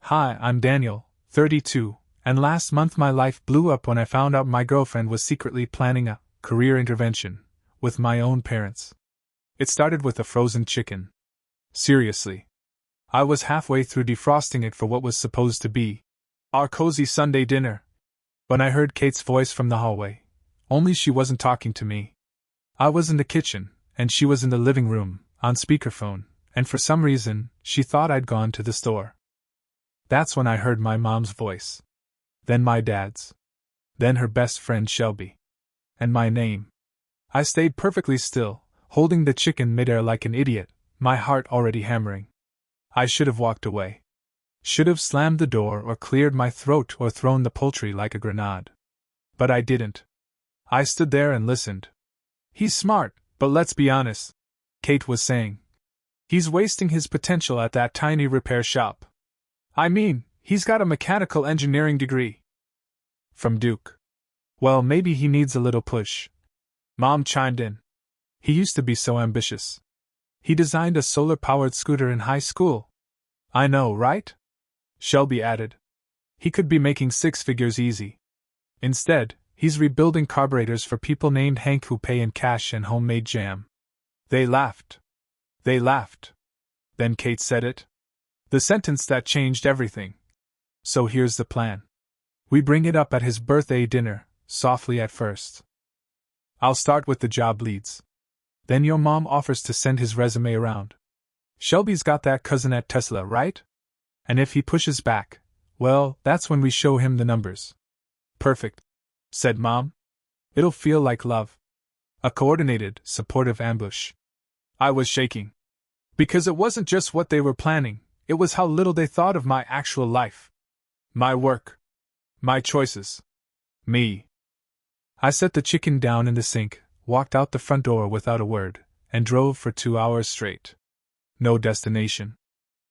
Hi, I'm Daniel, 32, and last month my life blew up when I found out my girlfriend was secretly planning a career intervention with my own parents. It started with a frozen chicken. Seriously. I was halfway through defrosting it for what was supposed to be our cozy Sunday dinner when I heard Kate's voice from the hallway, only she wasn't talking to me. I was in the kitchen, and she was in the living room, on speakerphone, and for some reason, she thought I'd gone to the store. That's when I heard my mom's voice. Then my dad's. Then her best friend Shelby. And my name. I stayed perfectly still, holding the chicken midair like an idiot, my heart already hammering. I should have walked away. Should have slammed the door or cleared my throat or thrown the poultry like a grenade. But I didn't. I stood there and listened. He's smart, but let's be honest, Kate was saying. He's wasting his potential at that tiny repair shop. I mean, he's got a mechanical engineering degree. From Duke. Well, maybe he needs a little push. Mom chimed in. He used to be so ambitious. He designed a solar-powered scooter in high school. I know, right? Shelby added. He could be making six figures easy. Instead, he's rebuilding carburetors for people named Hank who pay in cash and homemade jam. They laughed. They laughed. Then Kate said it. The sentence that changed everything. So here's the plan. We bring it up at his birthday dinner, softly at first. I'll start with the job leads. Then your mom offers to send his resume around. Shelby's got that cousin at Tesla, right? And if he pushes back, well, that's when we show him the numbers. Perfect, said Mom. It'll feel like love. A coordinated, supportive ambush. I was shaking. Because it wasn't just what they were planning, it was how little they thought of my actual life. My work. My choices. Me. I set the chicken down in the sink, walked out the front door without a word, and drove for 2 hours straight. No destination.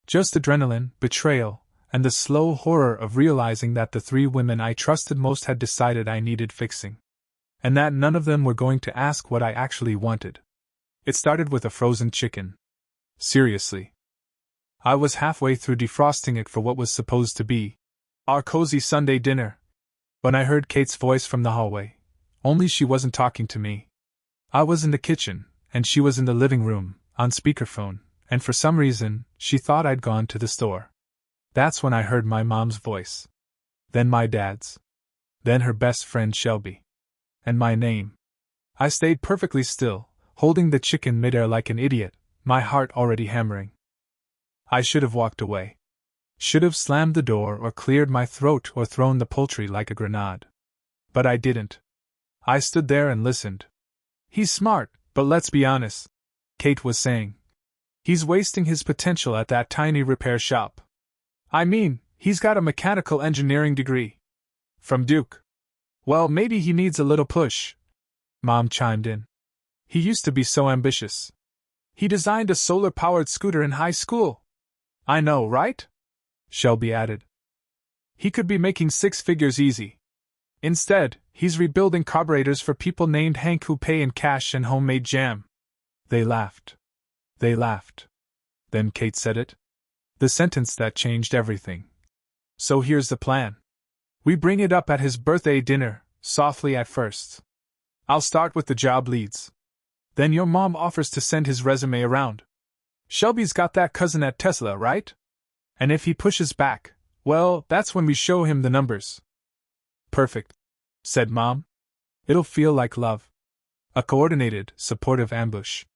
Just adrenaline, betrayal, and the slow horror of realizing that the three women I trusted most had decided I needed fixing. And that none of them were going to ask what I actually wanted. It started with a frozen chicken. Seriously. I was halfway through defrosting it for what was supposed to be our cozy Sunday dinner when I heard Kate's voice from the hallway, only she wasn't talking to me. I was in the kitchen, and she was in the living room, on speakerphone, and for some reason, she thought I'd gone to the store. That's when I heard my mom's voice. Then my dad's. Then her best friend Shelby. And my name. I stayed perfectly still, holding the chicken midair like an idiot, my heart already hammering. I should have walked away. Should have slammed the door or cleared my throat or thrown the poultry like a grenade. But I didn't. I stood there and listened. He's smart, but let's be honest, Kate was saying. He's wasting his potential at that tiny repair shop. I mean, he's got a mechanical engineering degree. From Duke. Well, maybe he needs a little push. Mom chimed in. He used to be so ambitious. He designed a solar-powered scooter in high school. I know, right? Shelby added. He could be making six figures easy. Instead, he's rebuilding carburetors for people named Hank who pay in cash and homemade jam. They laughed. They laughed. Then Kate said it. The sentence that changed everything. So here's the plan. We bring it up at his birthday dinner, softly at first. I'll start with the job leads. Then your mom offers to send his resume around. Shelby's got that cousin at Tesla, right? And if he pushes back, well, that's when we show him the numbers. Perfect, said Mom. It'll feel like love. A coordinated, supportive ambush.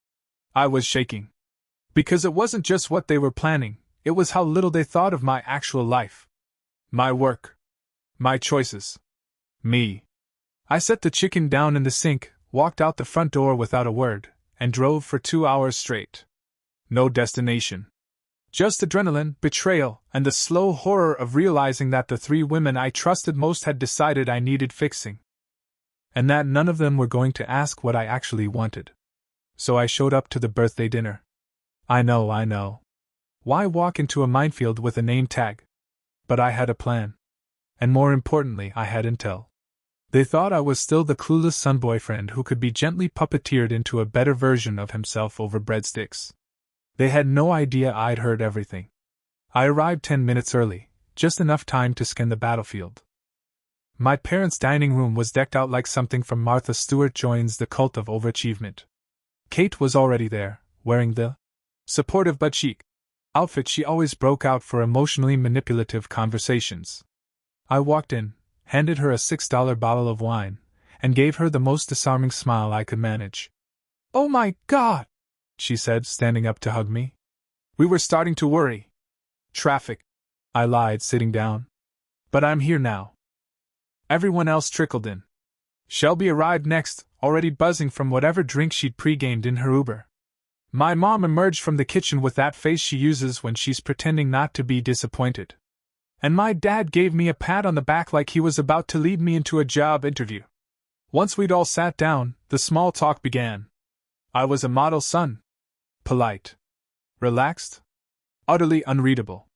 I was shaking. Because it wasn't just what they were planning, it was how little they thought of my actual life. My work. My choices. Me. I set the chicken down in the sink, walked out the front door without a word, and drove for 2 hours straight. No destination. Just adrenaline, betrayal, and the slow horror of realizing that the three women I trusted most had decided I needed fixing. And that none of them were going to ask what I actually wanted. So I showed up to the birthday dinner. I know. Why walk into a minefield with a name tag? But I had a plan. And more importantly, I had intel. They thought I was still the clueless son boyfriend who could be gently puppeteered into a better version of himself over breadsticks. They had no idea I'd heard everything. I arrived 10 minutes early, just enough time to scan the battlefield. My parents' dining room was decked out like something from Martha Stewart Joins the Cult of Overachievement. Kate was already there, wearing the supportive but chic outfit she always broke out for emotionally manipulative conversations. I walked in, handed her a $6 bottle of wine, and gave her the most disarming smile I could manage. "Oh my God!" she said, standing up to hug me. "We were starting to worry." "Traffic," I lied, sitting down. "But I'm here now." Everyone else trickled in. Shelby arrived next, already buzzing from whatever drink she'd pre-gamed in her Uber. My mom emerged from the kitchen with that face she uses when she's pretending not to be disappointed. And my dad gave me a pat on the back like he was about to lead me into a job interview. Once we'd all sat down, the small talk began. I was a model son. Polite. Relaxed. Utterly unreadable.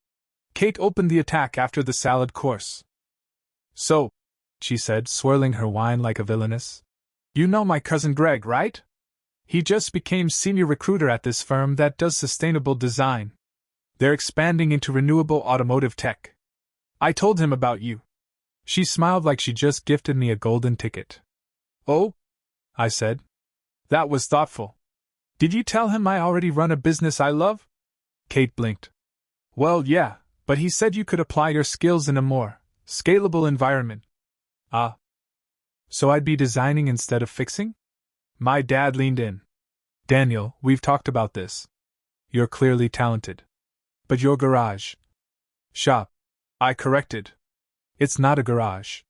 Kate opened the attack after the salad course. "So," she said, swirling her wine like a villainess, "you know my cousin Greg, right? He just became senior recruiter at this firm that does sustainable design. They're expanding into renewable automotive tech. I told him about you." She smiled like she just gifted me a golden ticket. "Oh?" I said. "That was thoughtful. Did you tell him I already run a business I love?" Kate blinked. "Well, yeah, but he said you could apply your skills in a more scalable environment." "Ah. So I'd be designing instead of fixing?" My dad leaned in. "Daniel, we've talked about this. You're clearly talented. But your shop, I corrected. It's not a garage.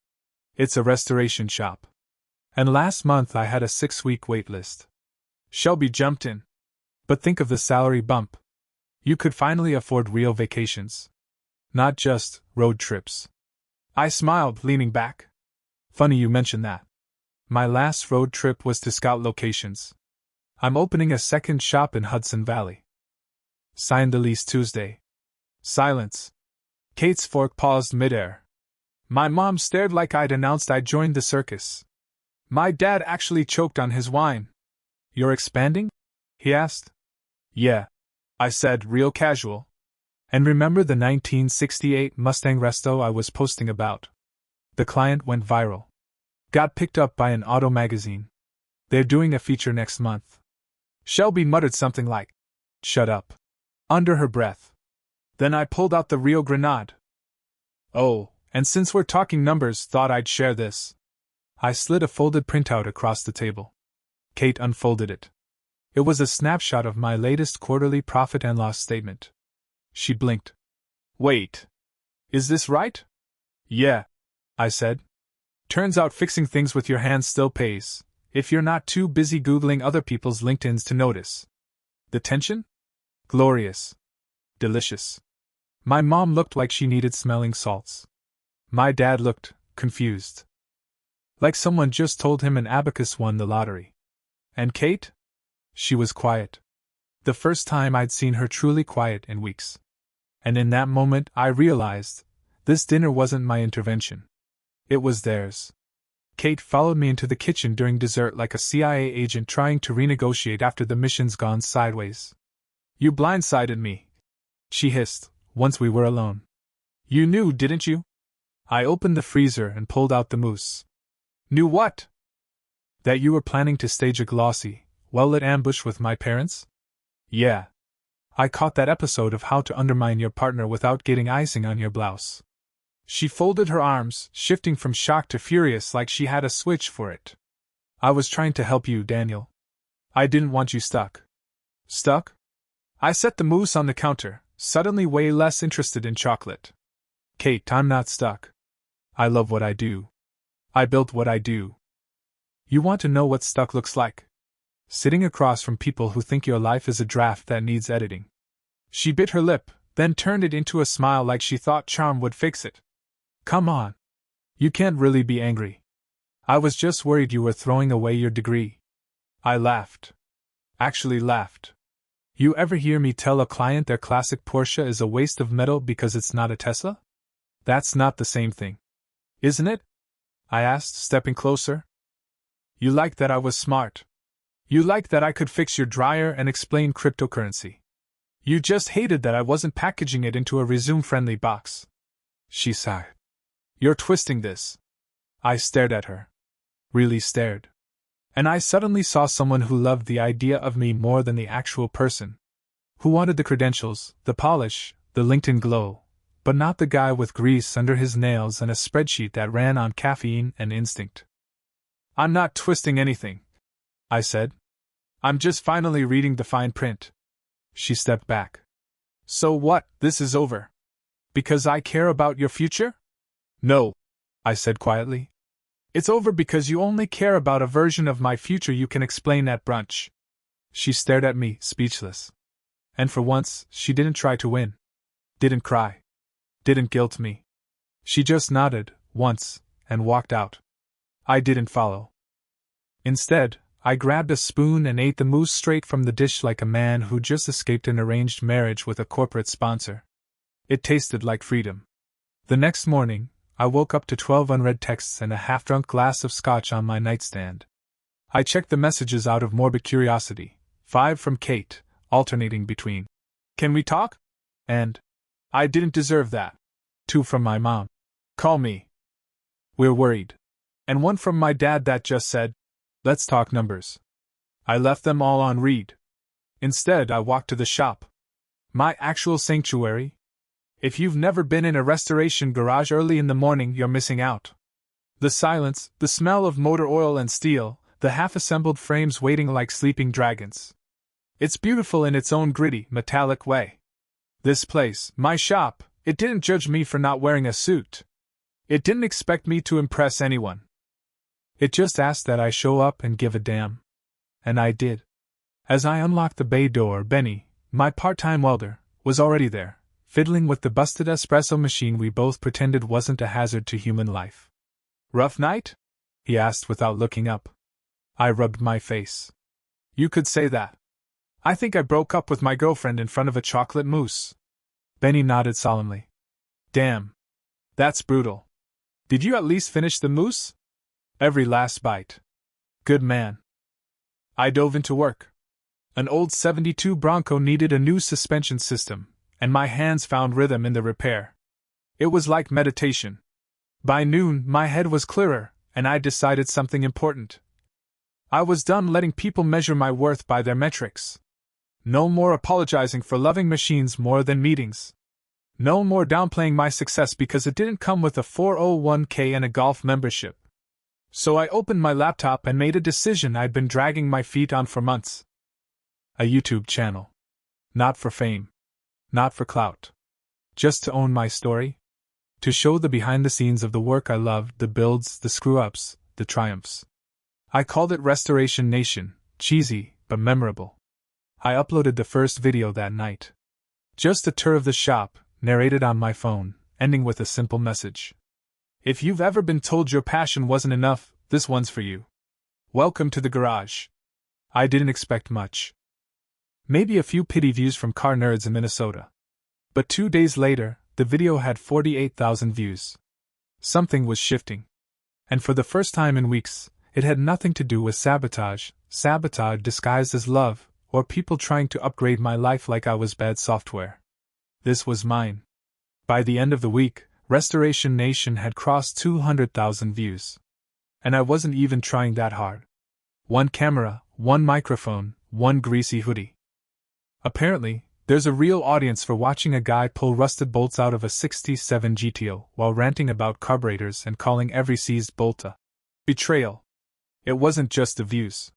It's a restoration shop. And last month I had a 6-week wait list." Shelby jumped in. "But think of the salary bump. You could finally afford real vacations. Not just road trips." I smiled, leaning back. "Funny you mention that. My last road trip was to scout locations. I'm opening a second shop in Hudson Valley. Signed the lease Tuesday." Silence. Kate's fork paused midair. My mom stared like I'd announced I'd joined the circus. My dad actually choked on his wine. "You're expanding?" he asked. "Yeah," I said, real casual. "And remember the 1968 Mustang resto I was posting about? The client went viral. Got picked up by an auto magazine. They're doing a feature next month." Shelby muttered something like, "Shut up," under her breath. Then I pulled out the Rio Grenade. "Oh, and since we're talking numbers, thought I'd share this." I slid a folded printout across the table. Kate unfolded it. It was a snapshot of my latest quarterly profit and loss statement. She blinked. "Wait. Is this right?" "Yeah," I said. "Turns out fixing things with your hands still pays, if you're not too busy Googling other people's LinkedIns to notice. The tension? Glorious. Delicious." My mom looked like she needed smelling salts. My dad looked confused. Like someone just told him an abacus won the lottery. And Kate? She was quiet. The first time I'd seen her truly quiet in weeks. And in that moment I realized, this dinner wasn't my intervention. It was theirs. Kate followed me into the kitchen during dessert like a CIA agent trying to renegotiate after the mission's gone sideways. "You blindsided me," she hissed, once we were alone. "You knew, didn't you?" I opened the freezer and pulled out the mousse. "Knew what?" "That you were planning to stage a glossy, well-lit ambush with my parents?" "Yeah. I caught that episode of How to Undermine Your Partner Without Getting Icing on Your Blouse." She folded her arms, shifting from shock to furious like she had a switch for it. "I was trying to help you, Daniel. I didn't want you stuck." "Stuck?" I set the mousse on the counter, suddenly way less interested in chocolate. "Kate, I'm not stuck. I love what I do. I built what I do. You want to know what stuck looks like? Sitting across from people who think your life is a draft that needs editing." She bit her lip, then turned it into a smile like she thought charm would fix it. "Come on. You can't really be angry. I was just worried you were throwing away your degree." I laughed. Actually laughed. You ever hear me tell a client their classic Porsche is a waste of metal because it's not a Tesla? That's not the same thing. Isn't it? I asked, stepping closer. You liked that I was smart. You liked that I could fix your dryer and explain cryptocurrency. You just hated that I wasn't packaging it into a resume-friendly box. She sighed. You're twisting this. I stared at her. Really stared. And I suddenly saw someone who loved the idea of me more than the actual person. Who wanted the credentials, the polish, the LinkedIn glow, but not the guy with grease under his nails and a spreadsheet that ran on caffeine and instinct. I'm not twisting anything, I said. I'm just finally reading the fine print. She stepped back. So what, this is over? Because I care about your future? No, I said quietly. It's over because you only care about a version of my future you can explain at brunch. She stared at me, speechless. And for once, she didn't try to win. Didn't cry. Didn't guilt me. She just nodded, once, and walked out. I didn't follow. Instead, I grabbed a spoon and ate the mousse straight from the dish like a man who just escaped an arranged marriage with a corporate sponsor. It tasted like freedom. The next morning, I woke up to 12 unread texts and a half-drunk glass of scotch on my nightstand. I checked the messages out of morbid curiosity, 5 from Kate, alternating between, "Can we talk?" and, "I didn't deserve that," 2 from my mom, "Call me. We're worried," and 1 from my dad that just said, "Let's talk numbers." I left them all on read. Instead, I walked to the shop. My actual sanctuary. If you've never been in a restoration garage early in the morning, you're missing out. The silence, the smell of motor oil and steel, the half-assembled frames waiting like sleeping dragons. It's beautiful in its own gritty, metallic way. This place, my shop, it didn't judge me for not wearing a suit. It didn't expect me to impress anyone. It just asked that I show up and give a damn. And I did. As I unlocked the bay door, Benny, my part-time welder, was already there, fiddling with the busted espresso machine we both pretended wasn't a hazard to human life. "Rough night?" he asked without looking up. I rubbed my face. "You could say that. I think I broke up with my girlfriend in front of a chocolate mousse." Benny nodded solemnly. "Damn. That's brutal. Did you at least finish the mousse?" "Every last bite." "Good man." I dove into work. An old '72 Bronco needed a new suspension system, and my hands found rhythm in the repair. It was like meditation. By noon, my head was clearer, and I decided something important. I was done letting people measure my worth by their metrics. No more apologizing for loving machines more than meetings. No more downplaying my success because it didn't come with a 401k and a golf membership. So I opened my laptop and made a decision I'd been dragging my feet on for months. A YouTube channel. Not for fame. Not for clout. Just to own my story. To show the behind the scenes of the work I loved, the builds, the screw-ups, the triumphs. I called it Restoration Nation, cheesy, but memorable. I uploaded the first video that night. Just a tour of the shop, narrated on my phone, ending with a simple message. If you've ever been told your passion wasn't enough, this one's for you. Welcome to the garage. I didn't expect much. Maybe a few pity views from car nerds in Minnesota. But 2 days later, the video had 48,000 views. Something was shifting. And for the first time in weeks, it had nothing to do with sabotage disguised as love, or people trying to upgrade my life like I was bad software. This was mine. By the end of the week, Restoration Nation had crossed 200,000 views. And I wasn't even trying that hard. 1 camera, 1 microphone, 1 greasy hoodie. Apparently, there's a real audience for watching a guy pull rusted bolts out of a '67 GTO while ranting about carburetors and calling every seized bolt a betrayal. It wasn't just the views.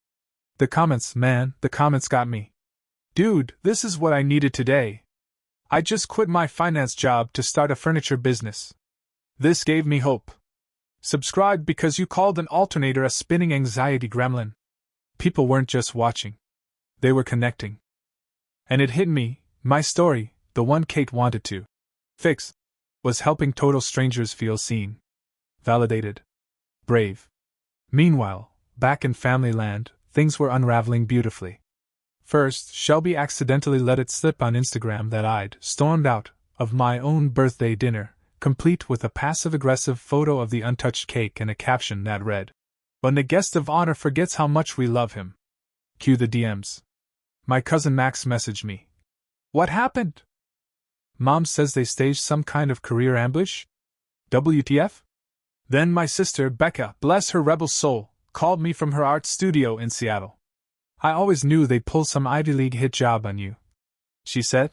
The comments, man, the comments got me. "Dude, this is what I needed today. I just quit my finance job to start a furniture business. This gave me hope. Subscribe because you called an alternator a spinning anxiety gremlin." People weren't just watching. They were connecting. And it hit me, my story, the one Kate wanted to fix, was helping total strangers feel seen, validated, brave. Meanwhile, back in family land, things were unraveling beautifully. First, Shelby accidentally let it slip on Instagram that I'd stormed out of my own birthday dinner, complete with a passive-aggressive photo of the untouched cake and a caption that read, "When the guest of honor forgets how much we love him." Cue the DMs. My cousin Max messaged me. "What happened?" "Mom says they staged some kind of career ambush?" WTF? Then my sister, Becca, bless her rebel soul, called me from her art studio in Seattle. I always knew they'd pull some Ivy League hit job on you, she said.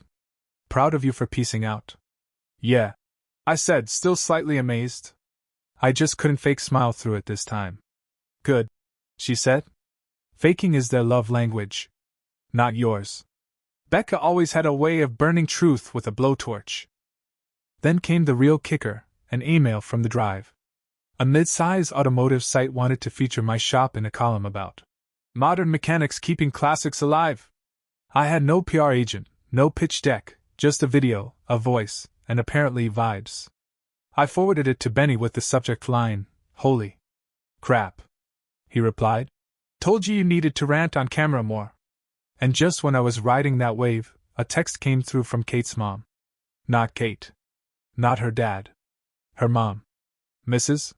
Proud of you for piecing out. Yeah, I said, still slightly amazed. I just couldn't fake smile through it this time. Good, she said. Faking is their love language. Not yours. Becca always had a way of burning truth with a blowtorch. Then came the real kicker, an email from the Drive. A mid-size automotive site wanted to feature my shop in a column about modern mechanics keeping classics alive. I had no PR agent, no pitch deck, just a video, a voice, and apparently vibes. I forwarded it to Benny with the subject line, "Holy crap," he replied. Told you needed to rant on camera more. And just when I was riding that wave, a text came through from Kate's mom. Not Kate. Not her dad. Her mom. Mrs.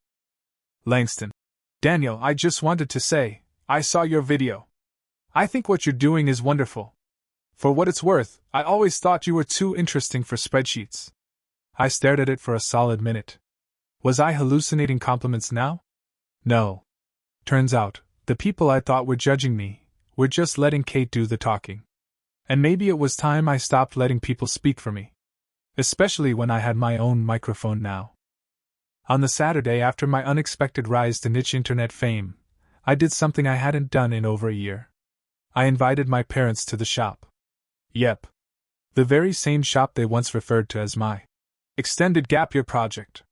Langston. Daniel, I just wanted to say, I saw your video. I think what you're doing is wonderful. For what it's worth, I always thought you were too interesting for spreadsheets. I stared at it for a solid minute. Was I hallucinating compliments now? No. Turns out, the people I thought were judging me were just letting Kate do the talking. And maybe it was time I stopped letting people speak for me. Especially when I had my own microphone now. On the Saturday after my unexpected rise to niche internet fame, I did something I hadn't done in over a year. I invited my parents to the shop. Yep. The very same shop they once referred to as my extended gap year project.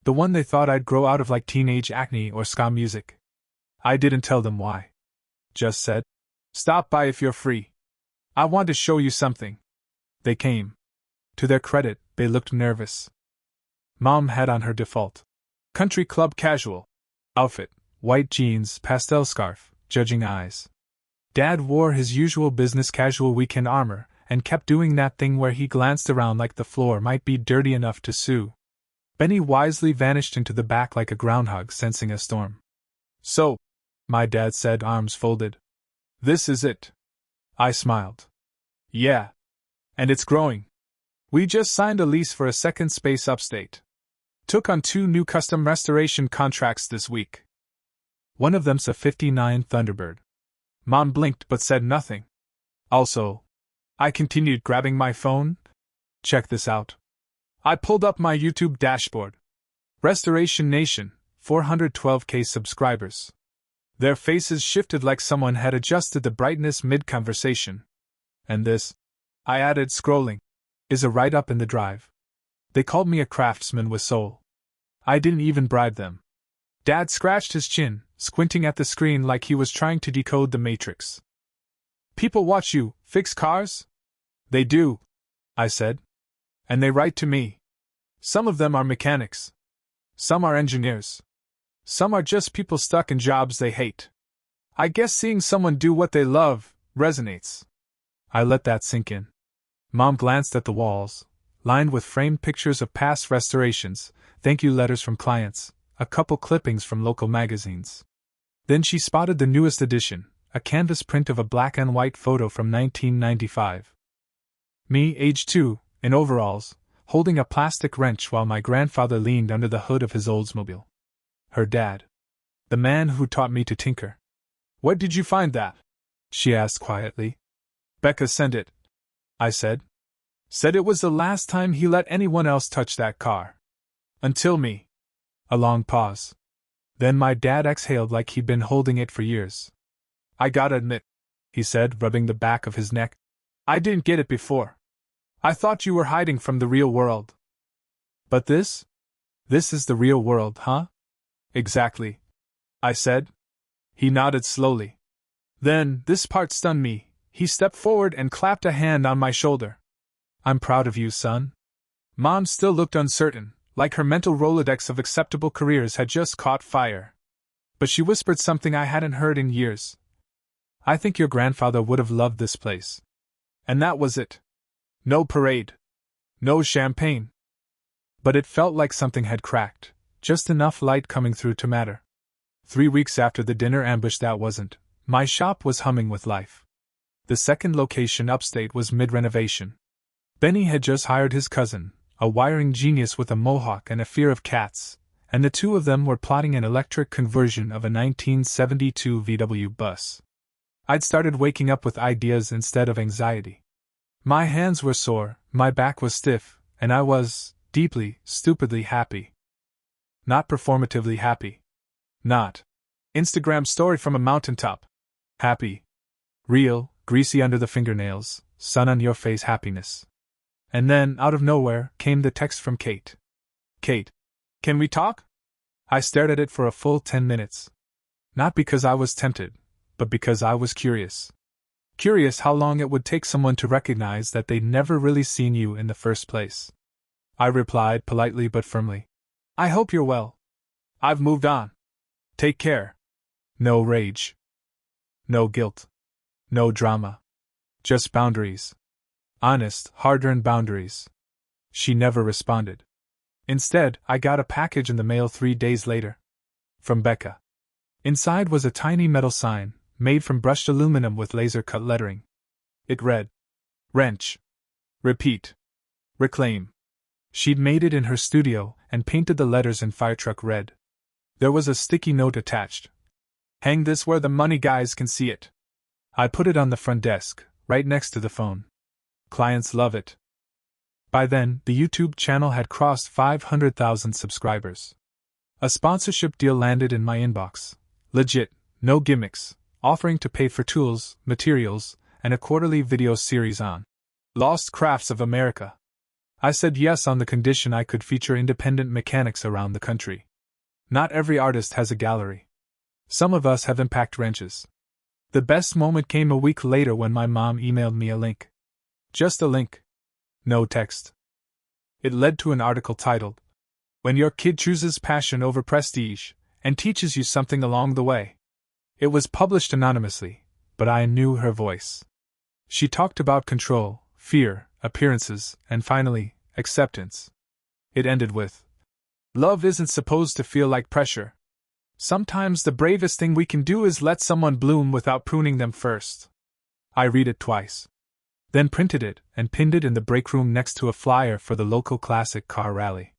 The one they thought I'd grow out of like teenage acne or ska music. I didn't tell them why. Just said, stop by if you're free. I want to show you something. They came. To their credit, they looked nervous. Mom had on her default country club casual outfit, white jeans, pastel scarf, judging eyes. Dad wore his usual business casual weekend armor and kept doing that thing where he glanced around like the floor might be dirty enough to sue. Benny wisely vanished into the back like a groundhog sensing a storm. So, my dad said, arms folded. This is it. I smiled. Yeah. And it's growing. We just signed a lease for a second space upstate. Took on 2 new custom restoration contracts this week. One of them's a '59 Thunderbird. Mom blinked but said nothing. Also, I continued grabbing my phone. Check this out. I pulled up my YouTube dashboard. Restoration Nation, 412K subscribers. Their faces shifted like someone had adjusted the brightness mid-conversation. And this, I added scrolling, is a write-up in the Drive. They called me a craftsman with soul. I didn't even bribe them. Dad scratched his chin, squinting at the screen like he was trying to decode the Matrix. People watch you fix cars? They do, I said. And they write to me. Some of them are mechanics. Some are engineers. Some are just people stuck in jobs they hate. I guess seeing someone do what they love resonates. I let that sink in. Mom glanced at the walls, lined with framed pictures of past restorations, thank you letters from clients, a couple clippings from local magazines. Then she spotted the newest edition, a canvas print of a black and white photo from 1995. Me, age 2, in overalls, holding a plastic wrench while my grandfather leaned under the hood of his Oldsmobile. Her dad. The man who taught me to tinker. Where did you find that? She asked quietly. Becca sent it, I said. Said it was the last time he let anyone else touch that car. Until me. A long pause. Then my dad exhaled like he'd been holding it for years. I gotta admit, he said, rubbing the back of his neck, I didn't get it before. I thought you were hiding from the real world. But this? This is the real world, huh? Exactly, I said. He nodded slowly. Then, this part stunned me. He stepped forward and clapped a hand on my shoulder. I'm proud of you, son. Mom still looked uncertain, like her mental Rolodex of acceptable careers had just caught fire. But she whispered something I hadn't heard in years. I think your grandfather would have loved this place. And that was it. No parade. No champagne. But it felt like something had cracked, just enough light coming through to matter. 3 weeks after the dinner ambush that wasn't, my shop was humming with life. The second location upstate was mid-renovation. Benny had just hired his cousin, a wiring genius with a mohawk and a fear of cats, and the two of them were plotting an electric conversion of a 1972 VW bus. I'd started waking up with ideas instead of anxiety. My hands were sore, my back was stiff, and I was, deeply, stupidly happy. Not performatively happy. Not Instagram story from a mountaintop. Happy. Real, greasy under the fingernails, sun on your face happiness. And then, out of nowhere, came the text from Kate. Kate, can we talk? I stared at it for a full 10 minutes. Not because I was tempted, but because I was curious. Curious how long it would take someone to recognize that they'd never really seen you in the first place. I replied politely but firmly. I hope you're well. I've moved on. Take care. No rage. No guilt. No drama. Just boundaries. Honest, hard-earned boundaries. She never responded. Instead, I got a package in the mail 3 days later. From Becca. Inside was a tiny metal sign, made from brushed aluminum with laser-cut lettering. It read, Wrench. Repeat. Reclaim. She'd made it in her studio and painted the letters in firetruck red. There was a sticky note attached. Hang this where the money guys can see it. I put it on the front desk, right next to the phone. Clients love it. By then, the YouTube channel had crossed 500,000 subscribers. A sponsorship deal landed in my inbox. Legit, no gimmicks, offering to pay for tools, materials, and a quarterly video series on Lost Crafts of America. I said yes on the condition I could feature independent mechanics around the country. Not every artist has a gallery. Some of us have impact wrenches. The best moment came a week later when my mom emailed me a link. Just a link. No text. It led to an article titled, When Your Kid Chooses Passion Over Prestige, and Teaches You Something Along the Way. It was published anonymously, but I knew her voice. She talked about control, fear, appearances, and finally, acceptance. It ended with, Love isn't supposed to feel like pressure. Sometimes the bravest thing we can do is let someone bloom without pruning them first. I read it twice. Then printed it and pinned it in the break room next to a flyer for the local classic car rally.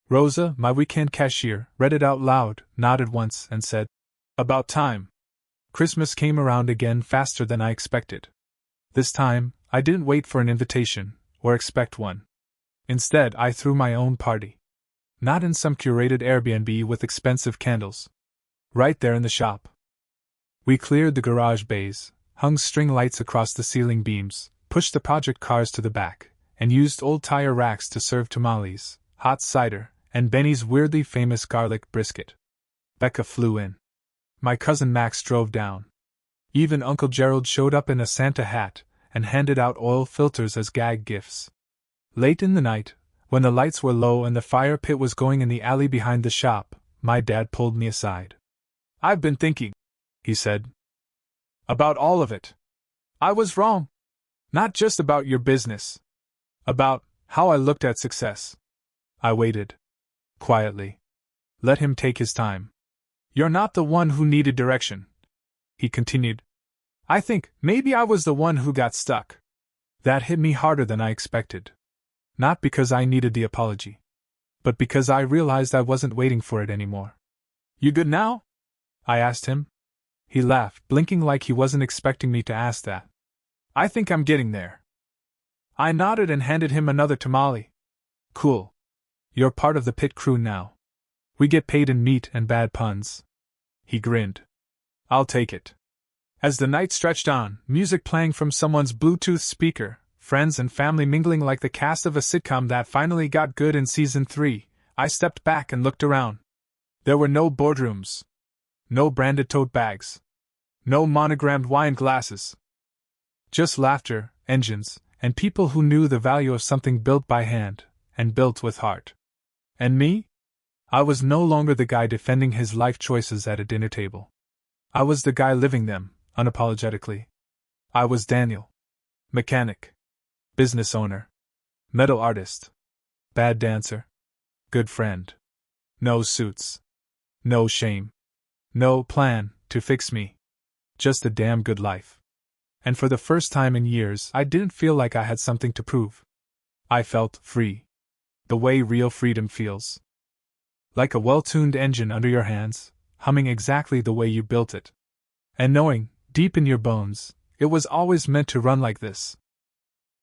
Rosa, my weekend cashier, read it out loud, nodded once, and said, About time. Christmas came around again faster than I expected. This time, I didn't wait for an invitation, or expect one. Instead, I threw my own party. Not in some curated Airbnb with expensive candles. Right there in the shop. We cleared the garage bays, hung string lights across the ceiling beams, pushed the project cars to the back, and used old tire racks to serve tamales, hot cider, and Benny's weirdly famous garlic brisket. Becca flew in. My cousin Max drove down. Even Uncle Gerald showed up in a Santa hat and handed out oil filters as gag gifts. Late in the night, when the lights were low and the fire pit was going in the alley behind the shop, my dad pulled me aside. I've been thinking, he said. About all of it. I was wrong. Not just about your business. About how I looked at success. I waited. Quietly. Let him take his time. You're not the one who needed direction, he continued. I think maybe I was the one who got stuck. That hit me harder than I expected. Not because I needed the apology, but because I realized I wasn't waiting for it anymore. You good now? I asked him. He laughed, blinking like he wasn't expecting me to ask that. I think I'm getting there. I nodded and handed him another tamale. Cool. You're part of the pit crew now. We get paid in meat and bad puns. He grinned. I'll take it. As the night stretched on, music playing from someone's Bluetooth speaker, friends and family mingling like the cast of a sitcom that finally got good in season 3, I stepped back and looked around. There were no boardrooms. No branded tote bags. No monogrammed wine glasses. Just laughter, engines, and people who knew the value of something built by hand, and built with heart. And me? I was no longer the guy defending his life choices at a dinner table. I was the guy living them, unapologetically. I was Daniel. Mechanic. Business owner. Metal artist. Bad dancer. Good friend. No suits. No shame. No plan to fix me. Just a damn good life. And for the first time in years, I didn't feel like I had something to prove. I felt free. The way real freedom feels. Like a well-tuned engine under your hands, humming exactly the way you built it. And knowing, deep in your bones, it was always meant to run like this.